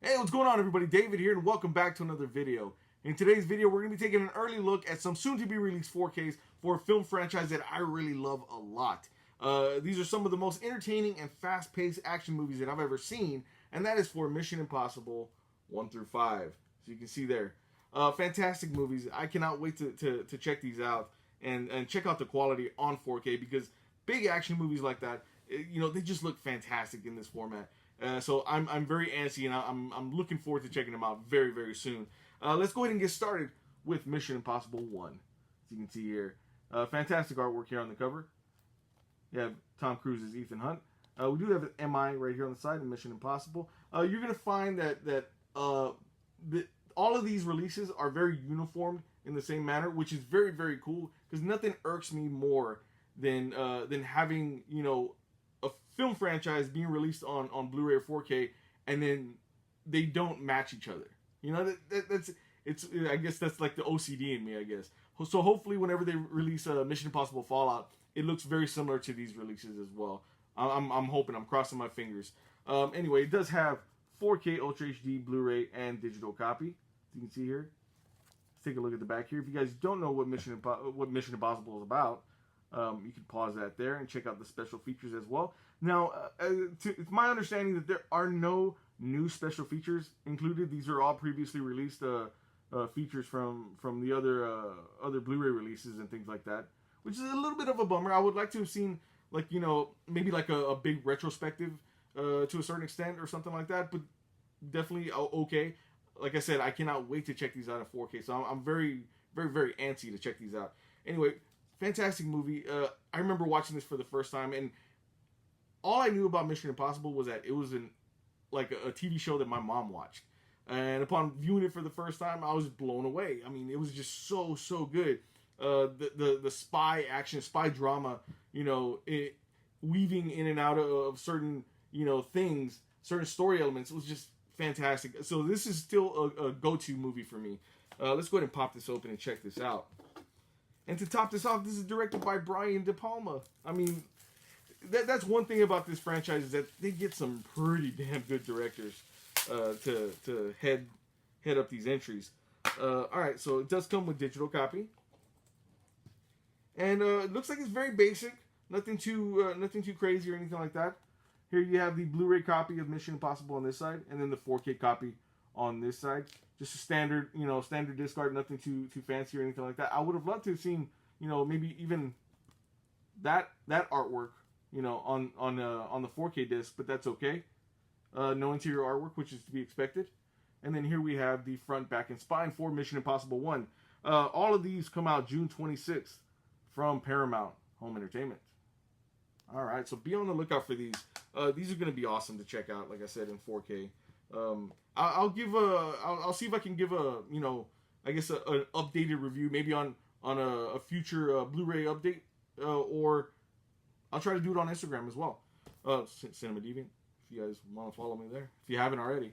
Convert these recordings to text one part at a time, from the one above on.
Hey, what's going on, everybody? David here, and welcome back to another video. In today's video, we're going to be taking an early look at some soon-to-be-released 4Ks for a film franchise that I really love a lot. These are some of the most entertaining and fast-paced action movies that I've ever seen, and that is for Mission Impossible 1 through 5. So you can see there. Fantastic movies. I cannot wait to check these out and check out the quality on 4K, because big action movies like that, they just look fantastic in this format. So I'm very antsy, and I'm looking forward to checking them out very, very soon. Let's go ahead and get started with Mission Impossible 1. As you can see here, fantastic artwork here on the cover. You have Tom Cruise's Ethan Hunt. We do have an MI right here on the side in Mission Impossible. You're going to find that all of these releases are very uniform in the same manner, which is very, very cool, because nothing irks me more than having, a film franchise being released on Blu-ray or 4K, and then they don't match each other. I guess that's like the OCD in me, I guess. So hopefully whenever they release Mission Impossible Fallout, it looks very similar to these releases as well. I'm hoping, I'm crossing my fingers. Anyway, it does have 4K Ultra HD Blu-ray and digital copy, as you can see here. Let's take a look at the back here. If you guys don't know what Mission Impossible is about, you can pause that there and check out the special features as well. Now, it's my understanding that there are no new special features included. These are all previously released features from the other Blu-ray releases and things like that, which is a little bit of a bummer. I would like to have seen, maybe like a big retrospective to a certain extent or something like that, but definitely okay. Like I said, I cannot wait to check these out in 4K, so I'm very, very, very antsy to check these out. Anyway, fantastic movie. I remember watching this for the first time, and all I knew about Mission Impossible was that it was a TV show that my mom watched. And upon viewing it for the first time, I was blown away. I mean, it was just so good. The spy action, spy drama, weaving in and out of certain, things, certain story elements. It was just fantastic. So this is still a go-to movie for me. Let's go ahead and pop this open and check this out. And to top this off, this is directed by Brian De Palma. I mean, that's one thing about this franchise, is that they get some pretty damn good directors to head up these entries. All right, so it does come with digital copy, and it looks like it's very basic. Nothing too crazy or anything like that. Here you have the Blu-ray copy of Mission Impossible on this side, and then the 4K copy on this side. Just a standard disc art, nothing too fancy or anything like that. I would have loved to have seen, maybe even that artwork, on the 4K disc, but that's okay. No interior artwork, which is to be expected. And then here we have the front, back, and spine for Mission Impossible 1. All of these come out June 26th from Paramount Home Entertainment. All right, so be on the lookout for these. These are going to be awesome to check out, like I said, in 4K. I'll see if I can give an updated review, maybe on a future Blu-ray update, or I'll try to do it on Instagram as well. Cinema Deviant, if you guys want to follow me there, if you haven't already.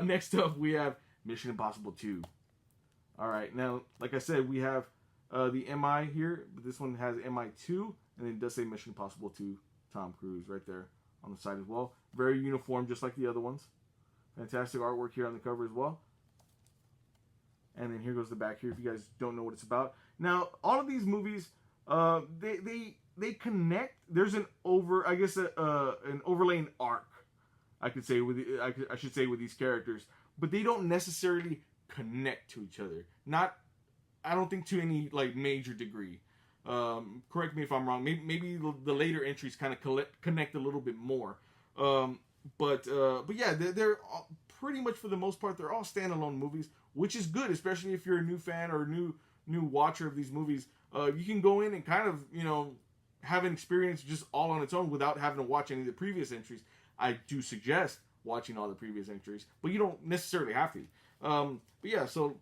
Next up, we have Mission Impossible 2. All right, now, like I said, we have the MI here, but this one has MI2, and it does say Mission Impossible 2, Tom Cruise, right there on the side as well. Very uniform, just like the other ones. Fantastic artwork here on the cover as well. And then here goes the back here, if you guys don't know what it's about. Now, all of these movies, they connect. There's an overlaying arc, I should say, with these characters, but they don't necessarily connect to each other. I don't think to any major degree. Correct me if I'm wrong. Maybe the later entries kind of connect a little bit more. But yeah, they're all, pretty much for the most part, they're all standalone movies, which is good, especially if you're a new fan or a new watcher of these movies. You can go in and kind of, have an experience just all on its own without having to watch any of the previous entries. I do suggest watching all the previous entries, but you don't necessarily have to. But yeah, so,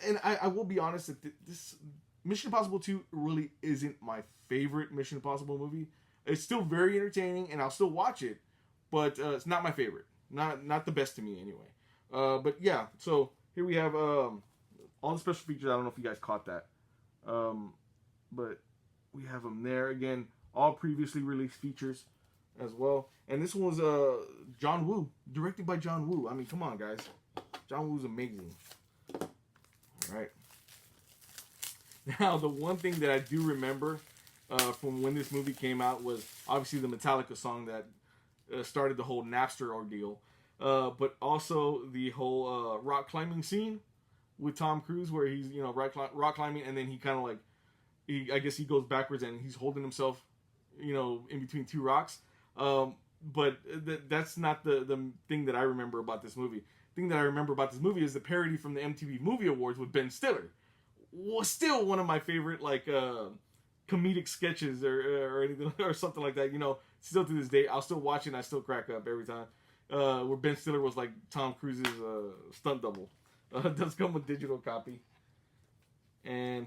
and I will be honest that this Mission Impossible 2 really isn't my favorite Mission Impossible movie. It's still very entertaining, and I'll still watch it, but it's not my favorite. Not the best to me anyway. But yeah, so here we have all the special features. I don't know if you guys caught that. But we have them there. Again, all previously released features. as well. And this one was John Woo, directed by John Woo. I mean, come on, guys. John Woo's amazing. All right. Now, the one thing that I do remember from when this movie came out was obviously the Metallica song that started the whole Napster ordeal. But also the whole rock climbing scene with Tom Cruise, where he's, you know, rock climbing, and then he kind of like, I guess he goes backwards and he's holding himself, you know, in between two rocks. But that's not the thing that I remember about this movie. The thing that I remember about this movie is the parody from the MTV Movie Awards with Ben Stiller. Was still one of my favorite, like, comedic sketches or anything or something like that. You know, still to this day, I'll still watch it and I still crack up every time. Where Ben Stiller was like Tom Cruise's stunt double. It does come with digital copy. And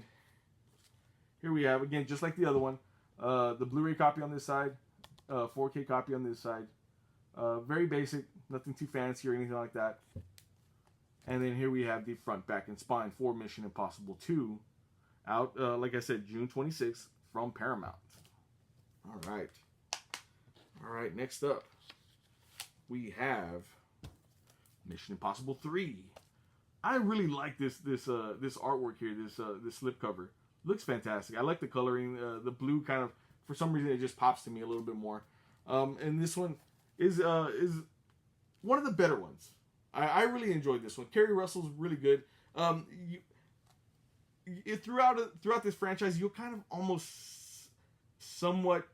here we have, again, just like the other one, the Blu-ray copy on this side, 4K copy on this side. Very basic, nothing too fancy or anything like that. And then here we have the front, back, and spine for Mission Impossible 2. Out, like I said, June 26th from Paramount. All right. All right, next up, we have Mission Impossible 3. I really like this artwork here, this slipcover. Looks fantastic. I like the coloring. The blue kind of, for some reason, it just pops to me a little bit more. And this one is one of the better ones. I really enjoyed this one. Kerry Russell's really good. Throughout this franchise, you'll kind of almost somewhat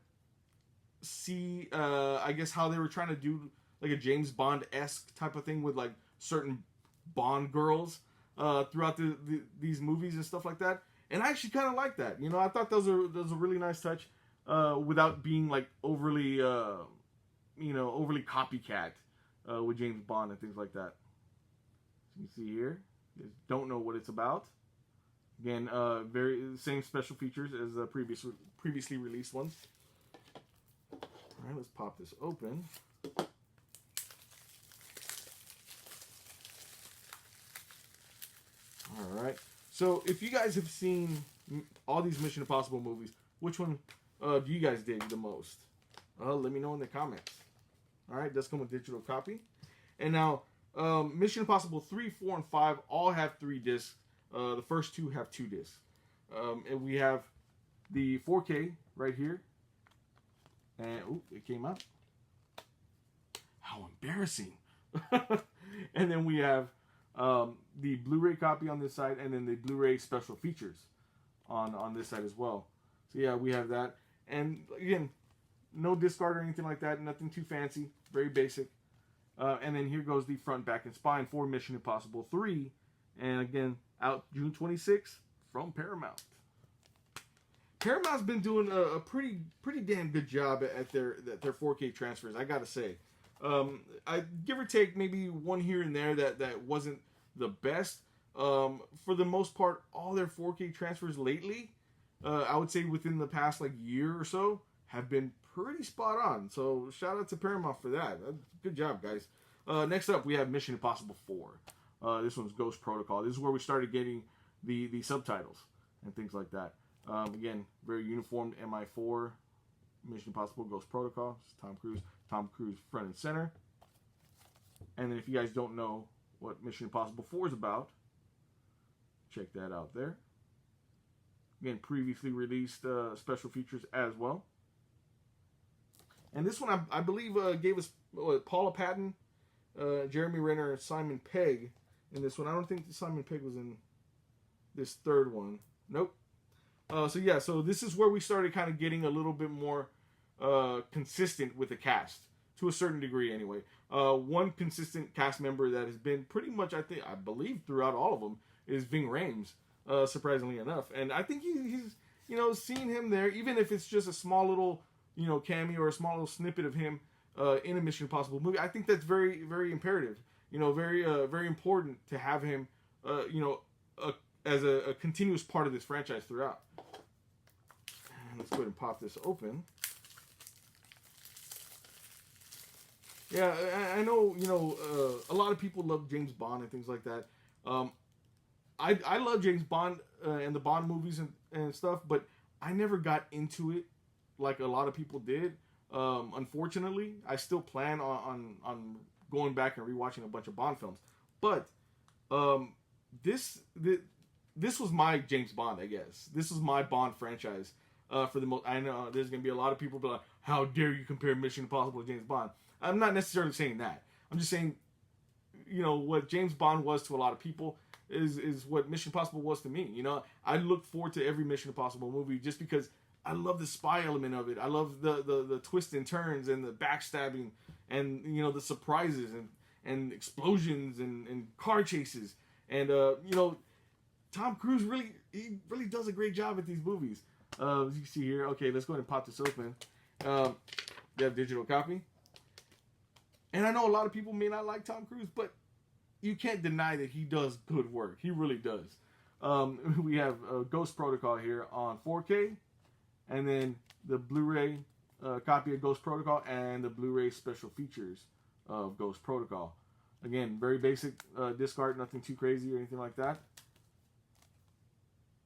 see, I guess, how they were trying to do like a James Bond-esque type of thing with like certain Bond girls throughout these movies and stuff like that. And I actually kind of like that. You know, I thought that was a really nice touch without being like overly copycat with James Bond and things like that. So you see here, you don't know what it's about. Again, very same special features as the previously released ones. All right, let's pop this open. All right. So, if you guys have seen all these Mission Impossible movies, which one do you guys dig the most? Let me know in the comments. All right, it does come with digital copy. And now, Mission Impossible 3, 4, and 5 all have 3 discs. The first 2 have 2 discs. And we have the 4K right here. And, it came out. How embarrassing. And then we have the Blu-ray copy on this side, and then the Blu-ray special features on this side as well. So yeah, we have that. And again, no discard or anything like that. Nothing too fancy. Very basic. And then here goes the front, back, and spine for Mission Impossible 3. And again, out June 26th from Paramount. Paramount's been doing a pretty damn good job at their 4K transfers, I gotta say. I give or take maybe one here and there that wasn't the best. For the most part, all their 4K transfers lately, I would say within the past like year or so, have been pretty spot on. So shout out to Paramount for that. Good job, guys. Next up, we have Mission Impossible 4. This one's Ghost Protocol. This is where we started getting the subtitles and things like that. Again, very uniformed MI4. Mission Impossible Ghost Protocol. It's Tom Cruise. Tom Cruise front and center. And then if you guys don't know what Mission Impossible 4 is about, check that out there. Again, previously released special features as well. And this one, I believe, gave us Paula Patton, Jeremy Renner, and Simon Pegg in this one. I don't think Simon Pegg was in this third one. Nope. So this is where we started kind of getting a little bit more consistent with the cast, to a certain degree anyway. One consistent cast member that has been pretty much, I believe, throughout all of them is Ving Rhames, surprisingly enough. And I think he's seeing him there, even if it's just a small little, cameo or a small little snippet of him in a Mission Impossible movie. I think that's very, very imperative. Very important to have him, as a continuous part of this franchise throughout. And let's go ahead and pop this open. Yeah, I know, a lot of people love James Bond and things like that. I love James Bond and the Bond movies and stuff, but I never got into it like a lot of people did. Unfortunately, I still plan on going back and rewatching a bunch of Bond films. But this was my James Bond, I guess. This was my Bond franchise. For the most, I know there's gonna be a lot of people be like, "How dare you compare Mission Impossible to James Bond?" I'm not necessarily saying that. I'm just saying, what James Bond was to a lot of people is what Mission Impossible was to me. I look forward to every Mission Impossible movie just because I love the spy element of it. I love the twists and turns and the backstabbing and the surprises and explosions and car chases and Tom Cruise really does a great job at these movies. As you can see here, okay, let's go ahead and pop this open. They have digital copy. And I know a lot of people may not like Tom Cruise, but you can't deny that he does good work. He really does. We have Ghost Protocol here on 4K, and then the Blu-ray copy of Ghost Protocol and the Blu-ray special features of Ghost Protocol. Again, very basic disc art, nothing too crazy or anything like that.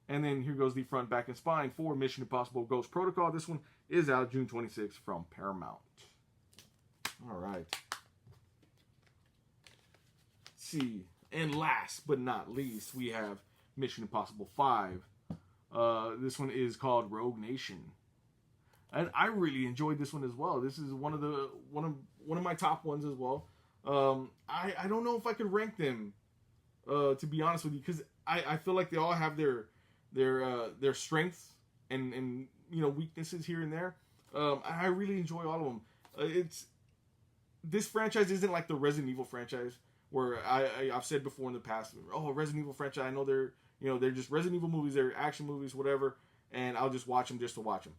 And then here goes the front, back, and spine for Mission Impossible Ghost Protocol. This one is out June 26th from Paramount. All right. Let's see. And last but not least, we have Mission Impossible 5. This one is called Rogue Nation. And I really enjoyed this one as well. This is one of my top ones as well. I don't know if I could rank them, to be honest with you, because I feel like they all have their strengths and weaknesses here and there. I really enjoy all of them. This franchise isn't like the Resident Evil franchise where I've said before in the past, Resident Evil franchise, I know they're just Resident Evil movies, they're action movies, whatever, and I'll just watch them just to watch them.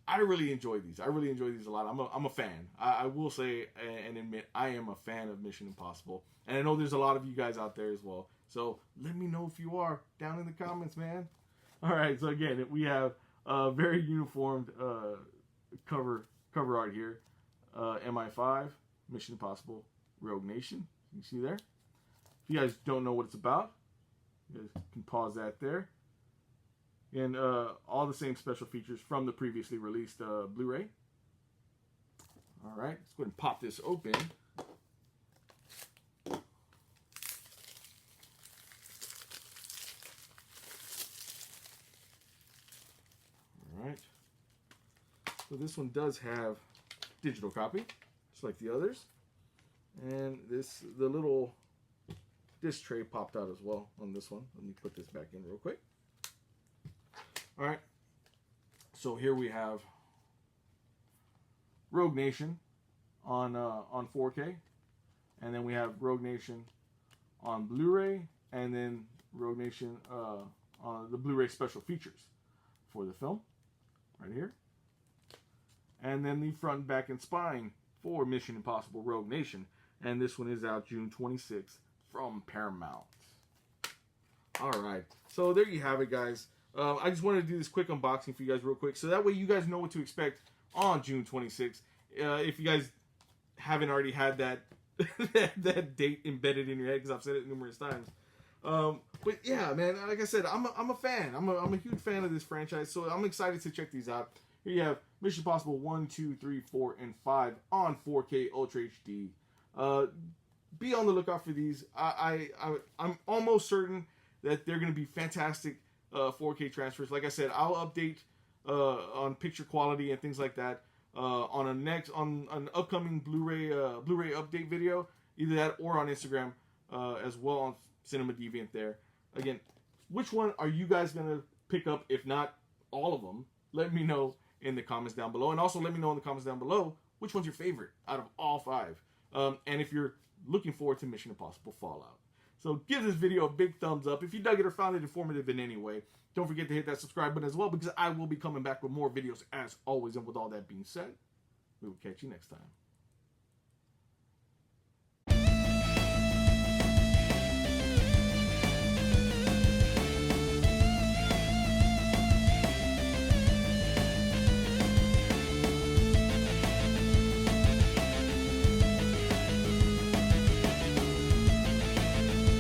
I really enjoy these. I really enjoy these a lot. I'm a fan. I will say and admit I am a fan of Mission Impossible, and I know there's a lot of you guys out there as well. So let me know if you are down in the comments, man. All right. So again, we have very uniformed cover art here. MI5, Mission Impossible, Rogue Nation. You see there. If you guys don't know what it's about, you guys can pause that there. And all the same special features from the previously released Blu-ray. All right, let's go ahead and pop this open. All right. So this one does have digital copy, just like the others. And the little disc tray popped out as well on this one. Let me put this back in real quick. All right, so here we have Rogue Nation on 4K, and then we have Rogue Nation on Blu-ray, and then Rogue Nation on the Blu-ray special features for the film, right here, and then the front, back, and spine for Mission Impossible Rogue Nation, and this one is out June 26th from Paramount. All right, so there you have it, guys. I just wanted to do this quick unboxing for you guys real quick, so that way you guys know what to expect on June 26th. If you guys haven't already had that that date embedded in your head, because I've said it numerous times. But yeah, man, like I said, I'm a fan. I'm a huge fan of this franchise, so I'm excited to check these out. Here you have Mission Impossible 1, 2, 3, 4, and 5 on 4K Ultra HD. Be on the lookout for these. I'm almost certain that they're going to be fantastic 4K transfers. Like I said, I'll update on picture quality and things like that on an upcoming Blu-ray update video, either that or on Instagram as well on Cinema Deviant there. Again, which one are you guys gonna pick up? If not all of them, let me know in the comments down below, and also let me know in the comments down below which one's your favorite out of all 5, and if you're looking forward to Mission Impossible Fallout. So give this video a big thumbs up if you dug it or found it informative in any way. Don't forget to hit that subscribe button as well, because I will be coming back with more videos as always. And with all that being said, we will catch you next time.